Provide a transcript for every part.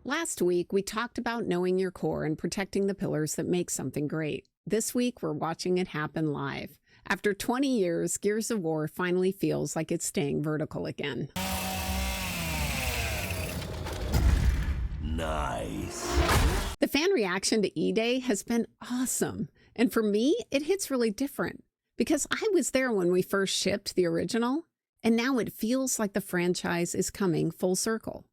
Last week, we talked about knowing your core and protecting the pillars that make something great. This week, we're watching it happen live. After 20 years, Gears of War finally feels like it's staying vertical again. Nice. The fan reaction to E-Day has been awesome. And for me, it hits really different. Because I was there when we first shipped the original, and now it feels like the franchise is coming full circle.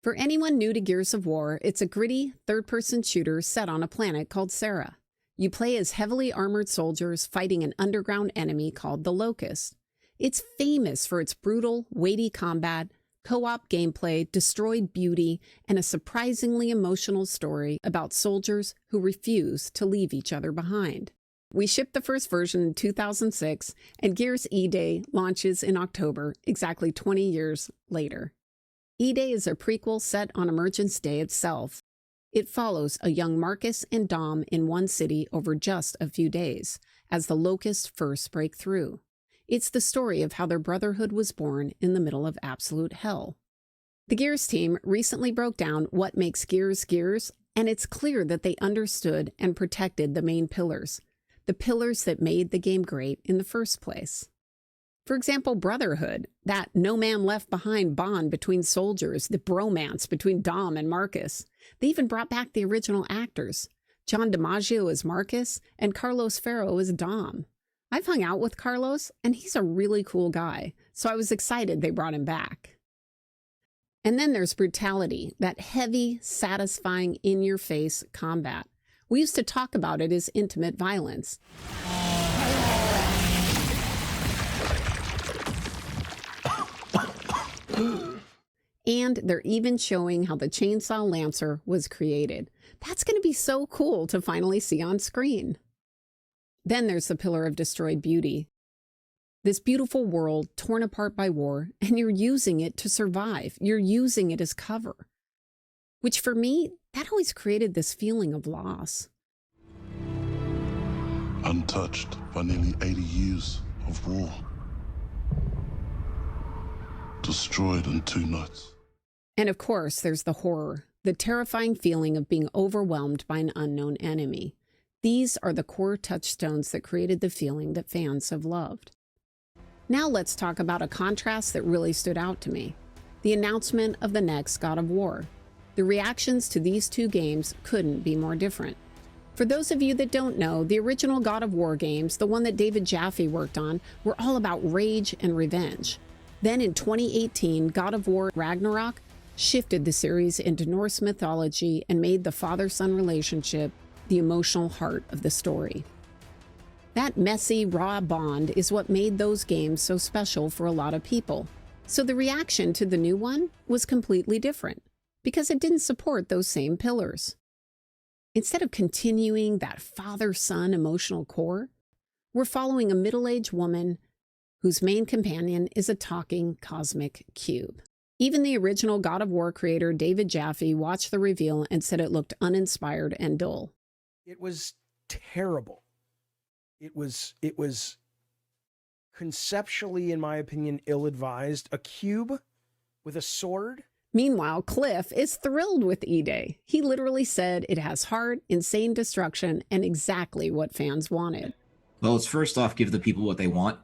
For anyone new to Gears of War, it's a gritty, third-person shooter set on a planet called Sarah. You play as heavily armored soldiers fighting an underground enemy called the Locust. It's famous for its brutal, weighty combat, co-op gameplay, destroyed beauty, and a surprisingly emotional story about soldiers who refuse to leave each other behind. We shipped the first version in 2006, and Gears E-Day launches in October, exactly 20 years later. E-Day is a prequel set on Emergence Day itself. It follows a young Marcus and Dom in one city over just a few days, as the Locusts first break through. It's the story of how their brotherhood was born in the middle of absolute hell. The Gears team recently broke down what makes Gears Gears, and it's clear that they understood and protected the main pillars, the pillars that made the game great in the first place. For example, brotherhood, that no man left behind bond between soldiers, the bromance between Dom and Marcus. They even brought back the original actors, John DiMaggio as Marcus and Carlos Ferro as Dom. I've hung out with Carlos, and he's a really cool guy, so I was excited they brought him back. And then there's brutality, that heavy, satisfying, in-your-face combat. We used to talk about it as intimate violence. And they're even showing how the Chainsaw Lancer was created. That's going to be so cool to finally see on screen. Then there's the Pillar of Destroyed Beauty. This beautiful world torn apart by war, and you're using it to survive. You're using it as cover. Which for me, that always created this feeling of loss. Untouched by nearly 80 years of war. Destroyed in 2 nights. And of course, there's the horror, the terrifying feeling of being overwhelmed by an unknown enemy. These are the core touchstones that created the feeling that fans have loved. Now let's talk about a contrast that really stood out to me. The announcement of the next God of War. The reactions to these two games couldn't be more different. For those of you that don't know, the original God of War games, the one that David Jaffe worked on, were all about rage and revenge. Then in 2018, God of War Ragnarok shifted the series into Norse mythology and made the father-son relationship the emotional heart of the story. That messy, raw bond is what made those games so special for a lot of people. So the reaction to the new one was completely different, because it didn't support those same pillars. Instead of continuing that father-son emotional core, we're following a middle-aged woman whose main companion is a talking cosmic cube. Even the original God of War creator David Jaffe watched the reveal and said it looked uninspired and dull. It was terrible. It was conceptually, in my opinion, ill-advised. A cube with a sword. Meanwhile, Cliff is thrilled with E-Day. He literally said it has heart, insane destruction, and exactly what fans wanted. Well, it's first off, give the people what they want.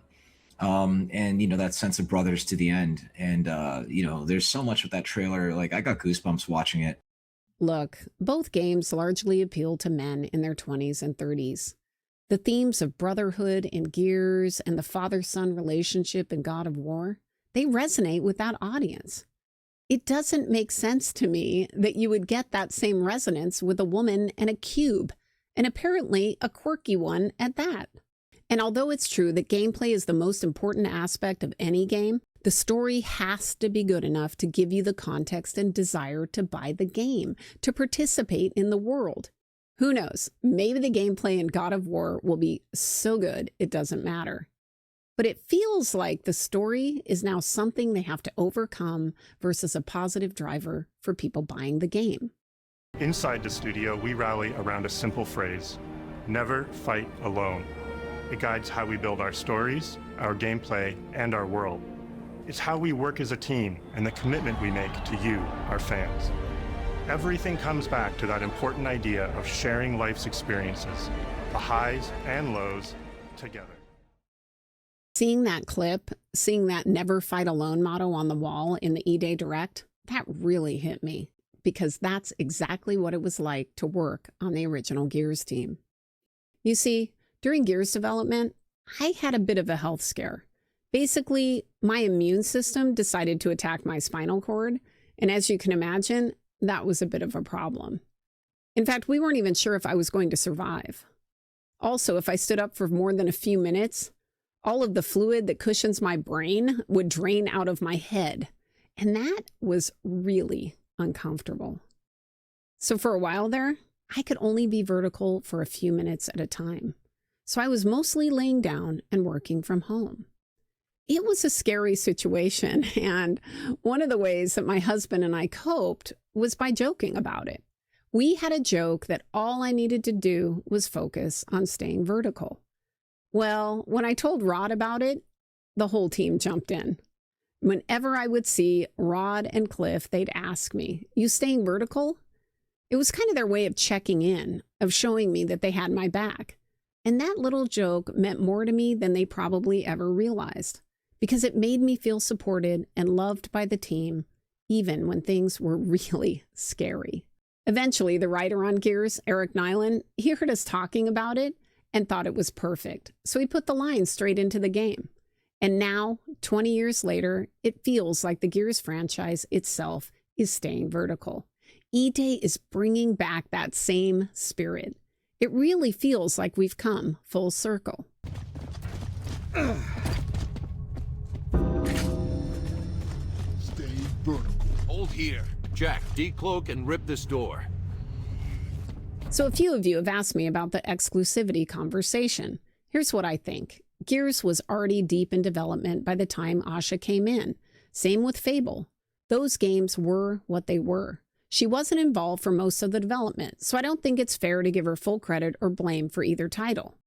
And, you know, that sense of brothers to the end. And, you know, there's so much with that trailer. Like, I got goosebumps watching it. Look, both games largely appeal to men in their 20s and 30s. The themes of brotherhood in Gears and the father-son relationship in God of War, they resonate with that audience. It doesn't make sense to me that you would get that same resonance with a woman and a cube, and apparently a quirky one at that. And although it's true that gameplay is the most important aspect of any game, the story has to be good enough to give you the context and desire to buy the game, to participate in the world. Who knows? Maybe the gameplay in God of War will be so good it doesn't matter. But it feels like the story is now something they have to overcome versus a positive driver for people buying the game. Inside the studio, we rally around a simple phrase: never fight alone. It guides how we build our stories, our gameplay, and our world. It's how we work as a team and the commitment we make to you, our fans. Everything comes back to that important idea of sharing life's experiences, the highs and lows together. Seeing that clip, seeing that never fight alone motto on the wall in the E-Day Direct, that really hit me because that's exactly what it was like to work on the original Gears team. You see, during Gears development, I had a bit of a health scare. Basically, my immune system decided to attack my spinal cord, and as you can imagine, that was a bit of a problem. In fact, we weren't even sure if I was going to survive. Also, if I stood up for more than a few minutes, all of the fluid that cushions my brain would drain out of my head, and that was really uncomfortable. So for a while there, I could only be vertical for a few minutes at a time. So I was mostly laying down and working from home. It was a scary situation, and one of the ways that my husband and I coped was by joking about it. We had a joke that all I needed to do was focus on staying vertical. Well, when I told Rod about it, the whole team jumped in. Whenever I would see Rod and Cliff, they'd ask me, "You staying vertical?" It was kind of their way of checking in, of showing me that they had my back. And that little joke meant more to me than they probably ever realized, because it made me feel supported and loved by the team, even when things were really scary. Eventually, the writer on Gears, Eric Nyland, he heard us talking about it and thought it was perfect. So he put the lines straight into the game. And now, 20 years later, it feels like the Gears franchise itself is staying vertical. E-Day is bringing back that same spirit. It really feels like we've come full circle. Stay vertical. Hold here. Jack, decloak and rip this door. So a few of you have asked me about the exclusivity conversation. Here's what I think. Gears was already deep in development by the time Asha came in. Same with Fable. Those games were what they were. She wasn't involved for most of the development, so I don't think it's fair to give her full credit or blame for either title.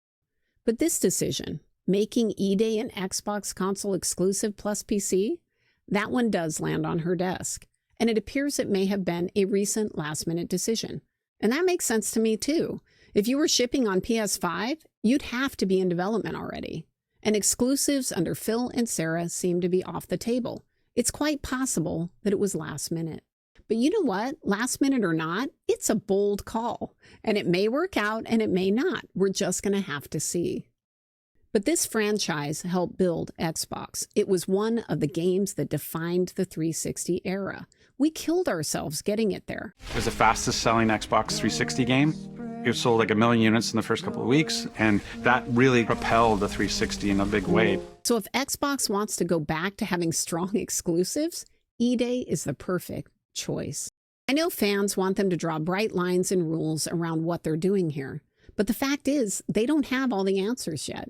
But this decision, making E-Day an Xbox console exclusive plus PC, that one does land on her desk. And it appears it may have been a recent last-minute decision. And that makes sense to me too. If you were shipping on PS5, you'd have to be in development already. And exclusives under Phil and Sarah seem to be off the table. It's quite possible that it was last minute. But you know what? Last minute or not, it's a bold call. And it may work out and it may not. We're just going to have to see. But this franchise helped build Xbox. It was one of the games that defined the 360 era. We killed ourselves getting it there. It was the fastest selling Xbox 360 game. It sold like 1 million units in the first couple of weeks, and that really propelled the 360 in a big way. So if Xbox wants to go back to having strong exclusives, E-Day is the perfect choice. I know fans want them to draw bright lines and rules around what they're doing here, but the fact is they don't have all the answers yet.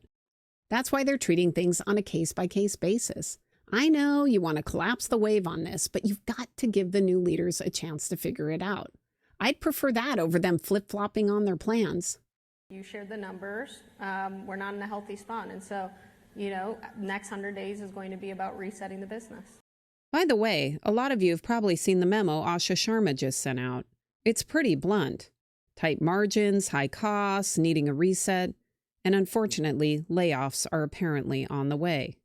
That's why they're treating things on a case-by-case basis. I know you want to collapse the wave on this, but you've got to give the new leaders a chance to figure it out. I'd prefer that over them flip-flopping on their plans. You shared the numbers. We're not in a healthy spot. And so, next 100 days is going to be about resetting the business. By the way, a lot of you have probably seen the memo Asha Sharma just sent out. It's pretty blunt. Tight margins, high costs, needing a reset, and unfortunately, layoffs are apparently on the way.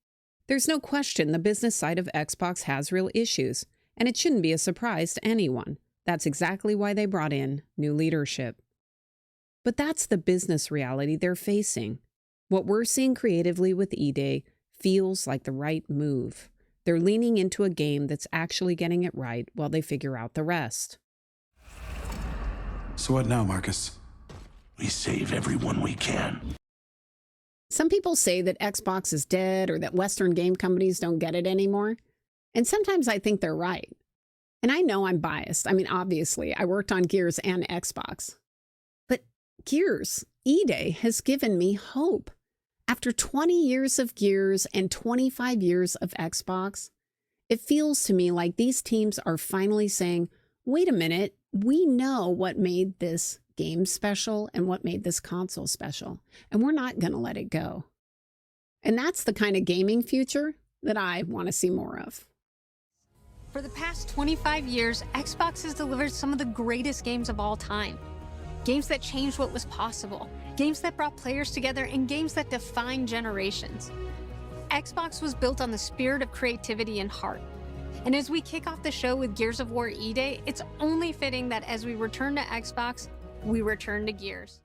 There's no question the business side of Xbox has real issues, and it shouldn't be a surprise to anyone. That's exactly why they brought in new leadership. But that's the business reality they're facing. What we're seeing creatively with E-Day feels like the right move. They're leaning into a game that's actually getting it right while they figure out the rest. So what now, Marcus? We save everyone we can. Some people say that Xbox is dead or that Western game companies don't get it anymore. And sometimes I think they're right. And I know I'm biased. I mean, obviously, I worked on Gears and Xbox. But Gears, E-Day, has given me hope. After 20 years of Gears and 25 years of Xbox, it feels to me like these teams are finally saying, wait a minute, we know what made this game special and what made this console special, and we're not going to let it go. And that's the kind of gaming future that I want to see more of. For the past 25 years, Xbox has delivered some of the greatest games of all time. Games that changed what was possible, games that brought players together, and games that defined generations. Xbox was built on the spirit of creativity and heart. And as we kick off the show with Gears of War E-Day, it's only fitting that as we return to Xbox, we return to Gears.